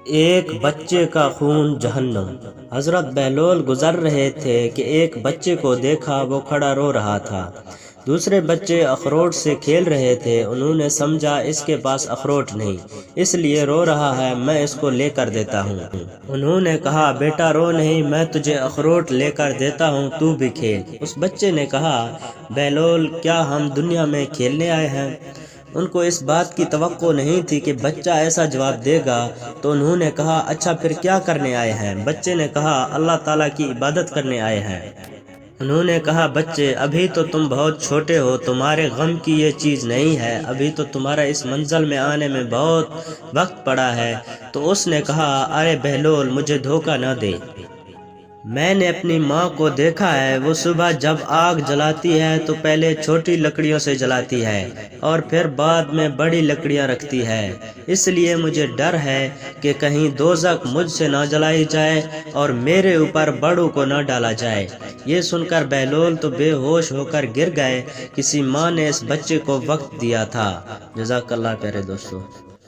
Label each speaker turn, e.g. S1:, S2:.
S1: ایک بچے کا خون جہنم۔ حضرت بہلول گزر رہے تھے کہ ایک بچے کو دیکھا، وہ کھڑا رو رہا تھا۔ دوسرے بچے اخروٹ سے کھیل رہے تھے، انہوں نے سمجھا اس کے پاس اخروٹ نہیں، اس لیے رو رہا ہے، میں اس کو لے کر دیتا ہوں۔ انہوں نے کہا بیٹا رو نہیں، میں تجھے اخروٹ لے کر دیتا ہوں، تو بھی کھیل۔ اس بچے نے کہا بہلول کیا ہم دنیا میں کھیلنے آئے ہیں؟ ان کو اس بات کی توقع نہیں تھی کہ بچہ ایسا جواب دے گا، تو انہوں نے کہا اچھا پھر کیا کرنے آئے ہیں؟ بچے نے کہا اللہ تعالیٰ کی عبادت کرنے آئے ہیں۔ انہوں نے کہا بچے ابھی تو تم بہت چھوٹے ہو، تمہارے غم کی یہ چیز نہیں ہے، ابھی تو تمہارا اس منزل میں آنے میں بہت وقت پڑا ہے۔ تو اس نے کہا ارے بہلول مجھے دھوکہ نہ دے، میں نے اپنی ماں کو دیکھا ہے، وہ صبح جب آگ جلاتی ہے تو پہلے چھوٹی لکڑیوں سے جلاتی ہے اور پھر بعد میں بڑی لکڑیاں رکھتی ہے، اس لیے مجھے ڈر ہے کہ کہیں دوزخ مجھ سے نہ جلائی جائے اور میرے اوپر بڑوں کو نہ ڈالا جائے۔ یہ سن کر بہلول تو بے ہوش ہو کر گر گئے، کسی ماں نے اس بچے کو وقت دیا تھا۔ جزاک اللہ پیارے دوستو۔